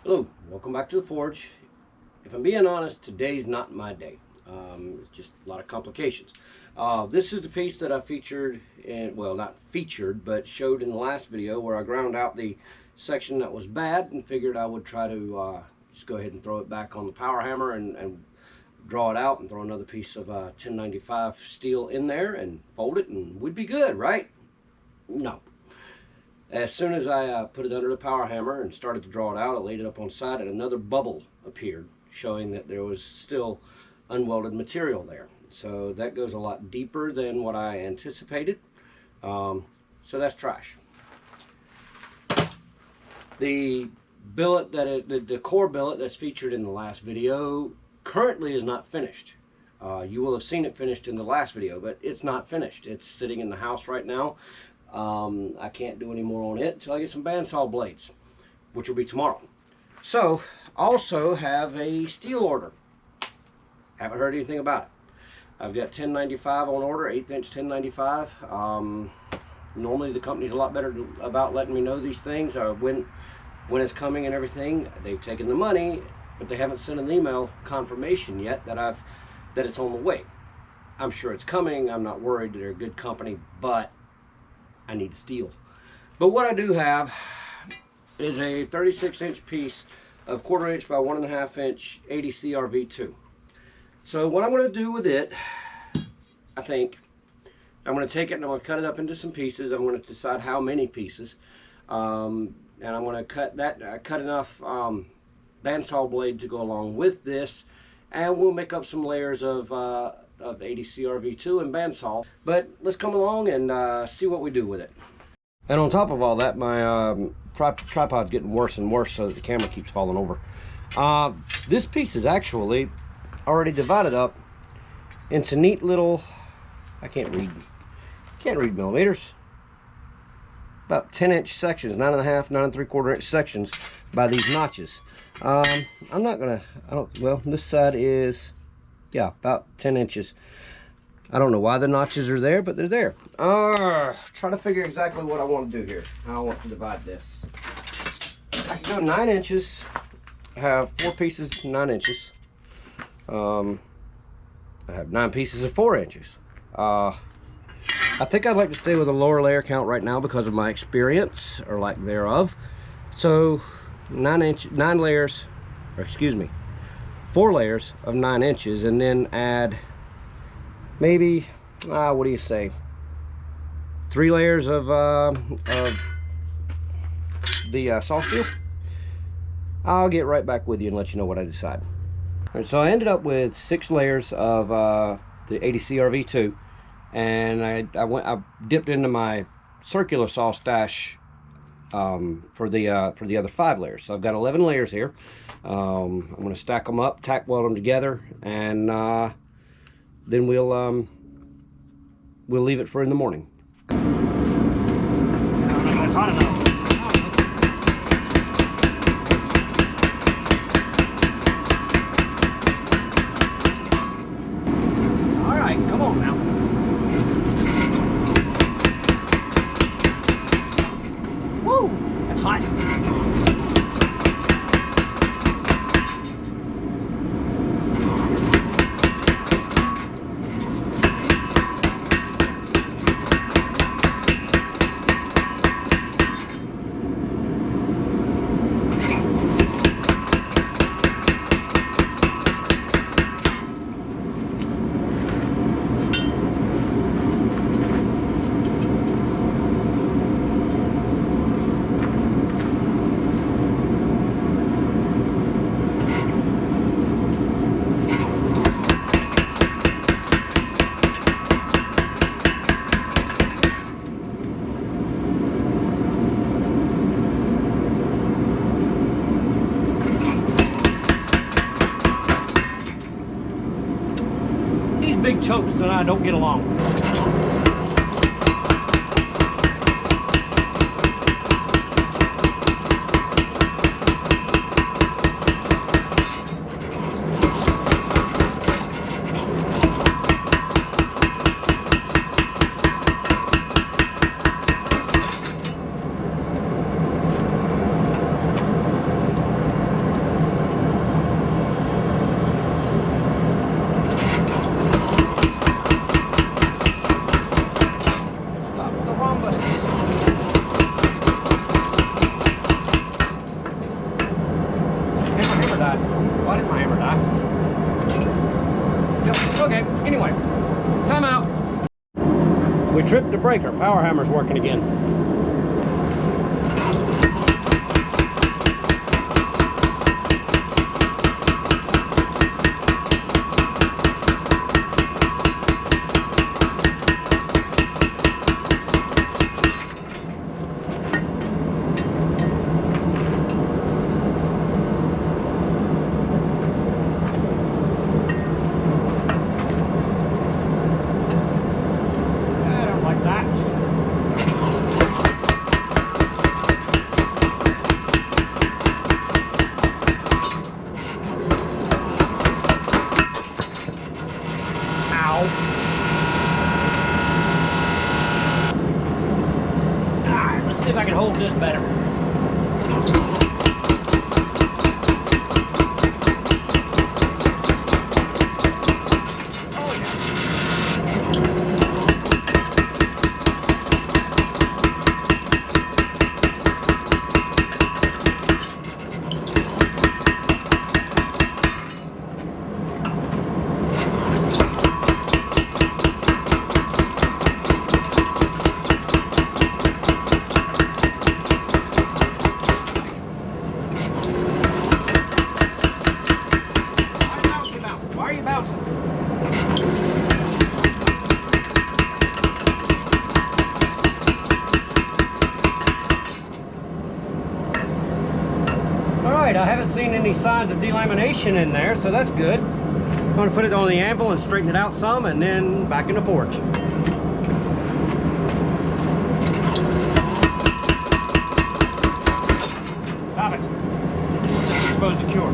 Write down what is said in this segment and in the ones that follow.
Hello, welcome back to the Forge. If I'm being honest, today's not my day. It's just a lot of complications. This is the piece that I featured in, well, not featured, but showed in the last video where I ground out the section that was bad and figured I would try to just go ahead and throw it back on the power hammer and draw it out and throw another piece of 1095 steel in there and fold it and we'd be good, right? No. As soon as I put it under the power hammer and started to draw it out, I laid it up on the side and another bubble appeared, showing that there was still unwelded material there. So that goes a lot deeper than what I anticipated. So that's trash. The billet the core billet that's featured in the last video currently is not finished. You will have seen it finished in the last video, but it's not finished. It's sitting in the house right now. I can't do any more on it until I get some bandsaw blades, which will be tomorrow. So, also have a steel order. Haven't heard anything about it. I've got 1095 on order, 1/8 inch 1095. Normally the company's a lot better about letting me know these things, when it's coming and everything. They've taken the money, but they haven't sent an email confirmation yet that it's on the way. I'm sure it's coming. I'm not worried. They're a good company, but I need steel. But what I do have is a 36-inch piece of 1/4 inch by 1.5 inch 80 CRV2. So what I'm going to do with it, I think, I'm going to take it and I'm going to cut it up into some pieces. I'm going to decide how many pieces, and I'm going to cut enough bandsaw blade to go along with this, and we'll make up some layers of 80 CRV2 and bandsaw. But let's come along and see what we do with it. And on top of all that, my tripod's getting worse and worse, so that the camera keeps falling over. This piece is actually already divided up into neat little, I can't read millimeters, about 10-inch sections, 9.5, 9 3/4 inch sections by these notches. Well, this side is, yeah, about 10 inches. I don't know why the notches are there, but they're there. Trying to figure exactly what I want to do here. How I want to divide this. I can go 9 inches. I have 4 pieces, 9 inches. I have 9 pieces of 4 inches. I think I'd like to stay with a lower layer count right now because of my experience, or lack thereof. So 9 layers, or excuse me, 4 layers of 9 inches, and then add maybe, what do you say, 3 layers of the saw steel. I'll get right back with you and let you know what I decide. All right, so I ended up with 6 layers of the 80 CRV2, and I dipped into my circular saw stash for the other 5 layers. So I've got 11 layers here. I'm going to stack them up, tack weld them together, and then we'll leave it for in the morning. It's hot enough. All right, come on now. Woo, that's hot. Big chokes and I don't get along. died. Why did my hammer die? Yep. Okay, anyway, time out. We tripped the breaker. Power hammer's working again. Alright, let's see if I can hold this better. Oh yeah. Why are you bouncing? Alright, I haven't seen any signs of delamination in there, so that's good. I'm going to put it on the anvil and straighten it out some, and then back in the forge. Stop it. It's just supposed to cure.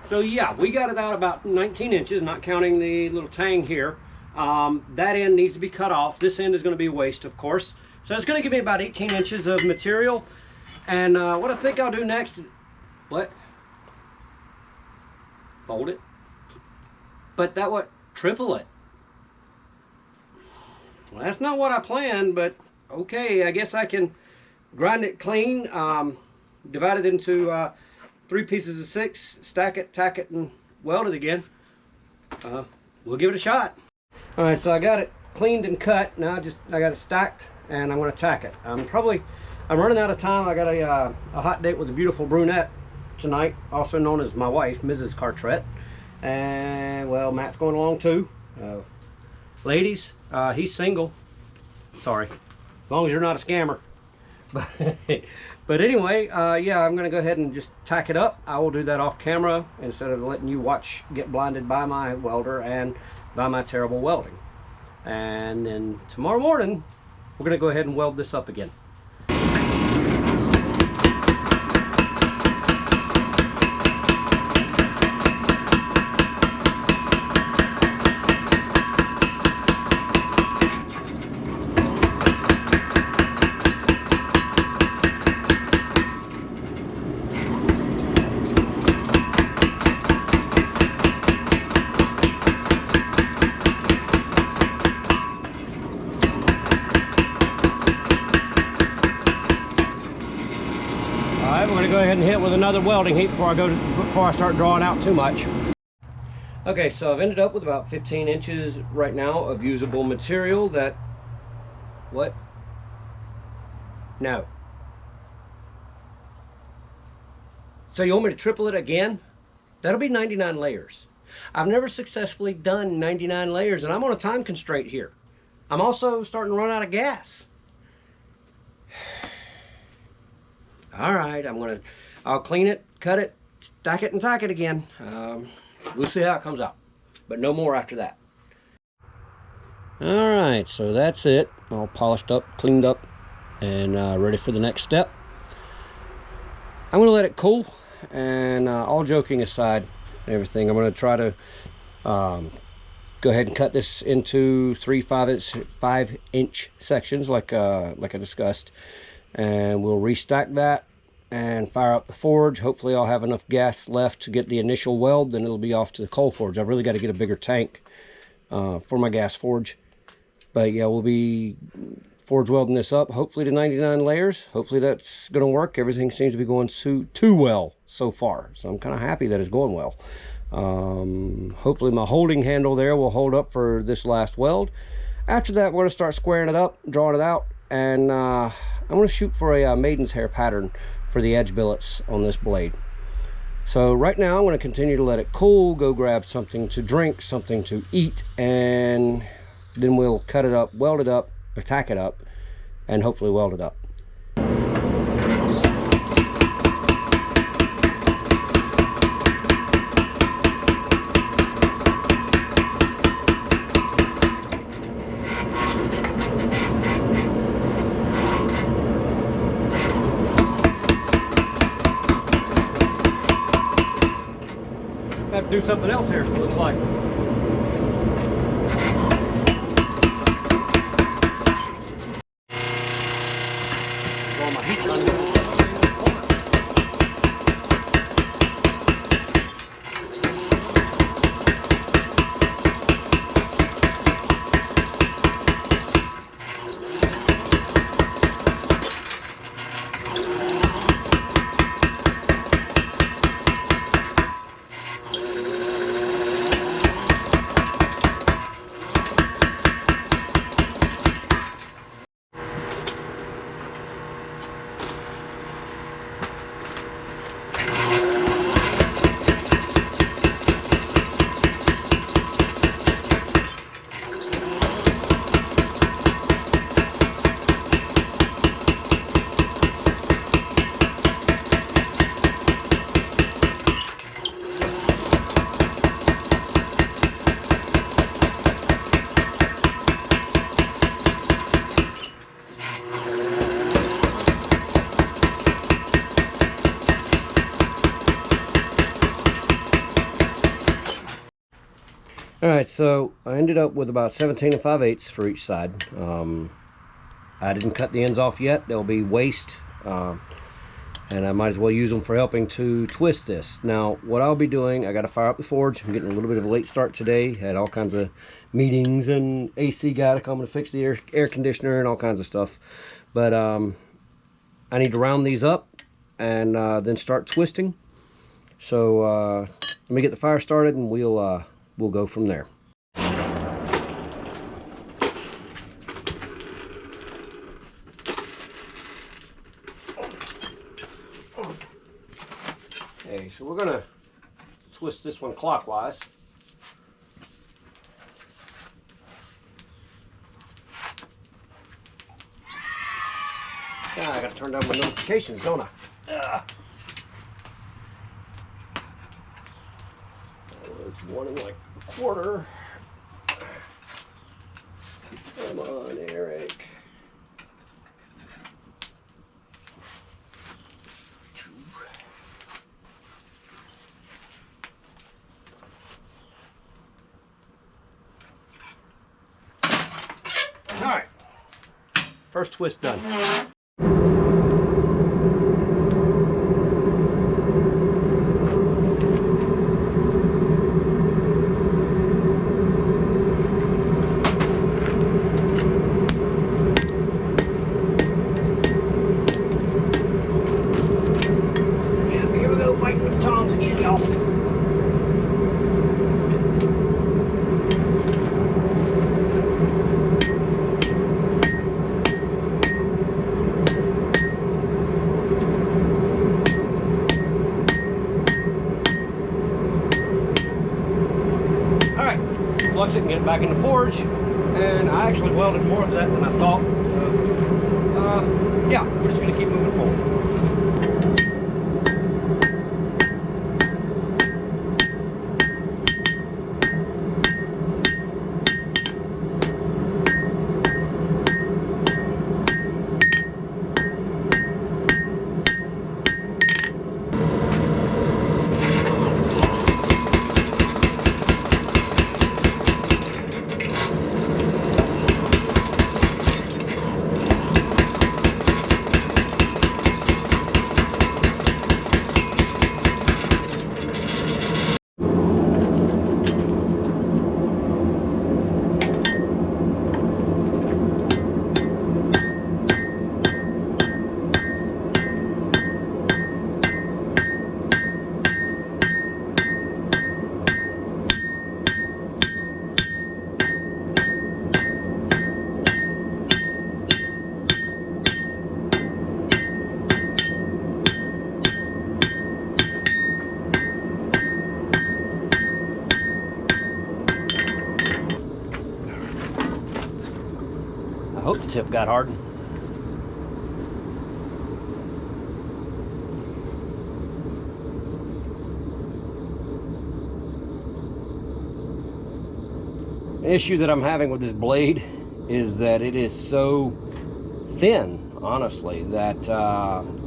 So yeah, we got it out about 19 inches, not counting the little tang here. That end needs to be cut off. This end is going to be a waste, of course. So it's going to give me about 18 inches of material. And what I think I'll do next is, what? Fold it. But that what? Triple it. Well, that's not what I planned, but okay, I guess I can grind it clean, divide it into 3 pieces of 6, stack it, tack it, and weld it again. We'll give it a shot. All right, so I got it cleaned and cut. Now I got it stacked, and I'm going to tack it. I'm running out of time. I got a hot date with a beautiful brunette tonight, also known as my wife, Mrs. Cartret. And well, Matt's going along too. Ladies, he's single. Sorry, as long as you're not a scammer. But anyway, yeah, I'm going to go ahead and just tack it up. I will do that off camera instead of letting you get blinded by my welder and by my terrible welding. And then tomorrow morning, we're going to go ahead and weld this up again. Alright, we're going to go ahead and hit with another welding heat before I start drawing out too much. Okay, so I've ended up with about 15 inches right now of usable material that... What? No. So you want me to triple it again? That'll be 99 layers. I've never successfully done 99 layers, and I'm on a time constraint here. I'm also starting to run out of gas. All right, I'll clean it, cut it, stack it, and tack it again. We'll see how it comes out, but no more after that. Alright, so that's it. All polished up, cleaned up, and ready for the next step. I'm going to let it cool, and all joking aside and everything, I'm going to try to go ahead and cut this into 5-inch sections like I discussed, and we'll restack that and fire up the forge. Hopefully I'll have enough gas left to get the initial weld, then it'll be off to the coal forge. I've really got to get a bigger tank for my gas forge. But yeah, we'll be forge welding this up, hopefully to 99 layers. Hopefully that's going to work. Everything seems to be going too well so far, so I'm kind of happy that it's going well. Hopefully my holding handle there will hold up for this last weld. After that, we're going to start squaring it up, drawing it out, and I'm going to shoot for a maiden's hair pattern for the edge billets on this blade. So right now I'm going to continue to let it cool, go grab something to drink, something to eat, and then we'll cut it up, weld it up, or tack it up, and hopefully weld it up. I have to do something else here, it looks like. All my heat gun. Alright, so I ended up with about 17 5/8 for each side. I didn't cut the ends off yet. They'll be waste, and I might as well use them for helping to twist this. Now, what I'll be doing, I got to fire up the forge. I'm getting a little bit of a late start today. Had all kinds of meetings and AC guy to come and fix the air conditioner and all kinds of stuff. But I need to round these up and then start twisting. So let me get the fire started, and we'll go from there. Okay, so we're gonna twist this one clockwise. Ah, I gotta turn down my notifications, don't I? It's 1 1/4. Come on, Eric. All right, first twist done. Flush it and get it back in the forge, and I actually welded more of that than I thought. So, yeah, we're just going to keep moving forward. I hope the tip got hardened. The issue that I'm having with this blade is that it is so thin, honestly, that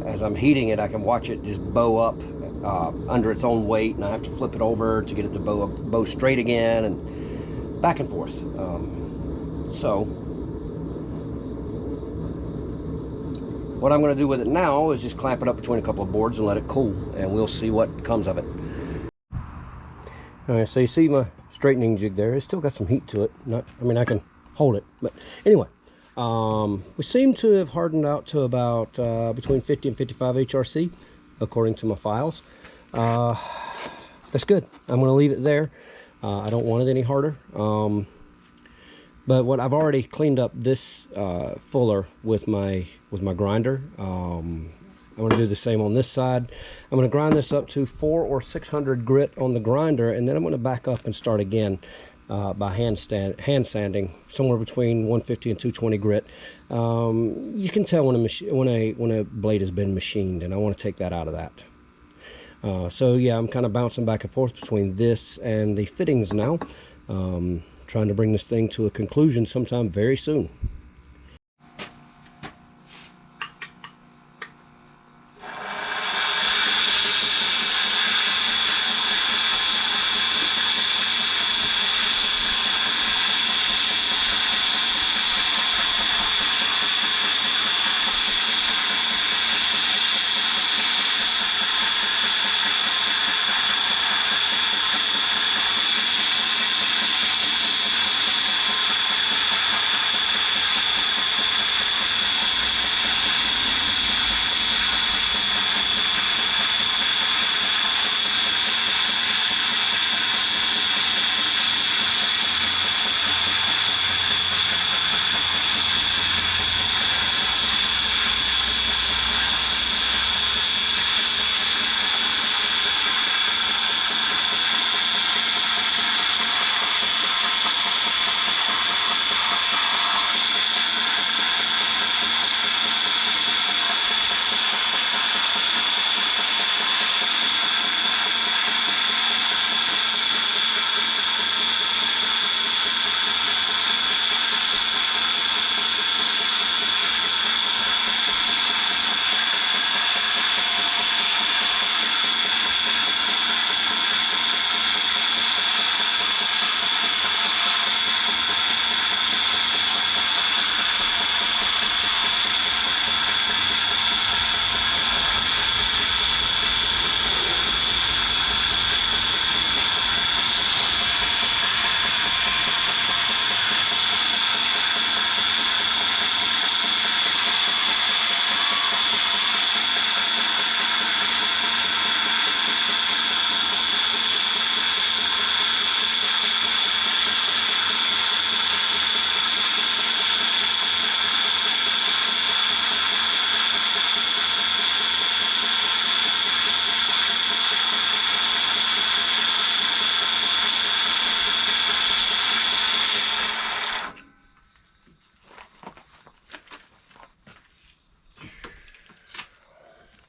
as I'm heating it, I can watch it just bow up under its own weight, and I have to flip it over to get it to bow straight again, and back and forth. So what I'm going to do with it now is just clamp it up between a couple of boards and let it cool, and we'll see what comes of it. All right, so you see my straightening jig there. It's still got some heat to it. I mean, I can hold it, but anyway, we seem to have hardened out to about between 50 and 55 HRC, according to my files. That's good. I'm going to leave it there. I don't want it any harder. But what I've already cleaned up this fuller with my grinder. I'm going to do the same on this side. I'm going to grind this up to 400 or 600 grit on the grinder, and then I'm going to back up and start again by hand sanding somewhere between 150 and 220 grit. You can tell when a blade has been machined, and I want to take that out of that. So yeah, I'm kind of bouncing back and forth between this and the fittings now, trying to bring this thing to a conclusion sometime very soon.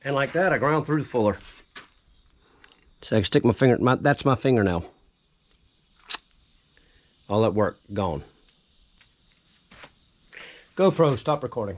And like that, I ground through the fuller. So I can stick my finger, that's my fingernail. All that work, gone. GoPro, stop recording.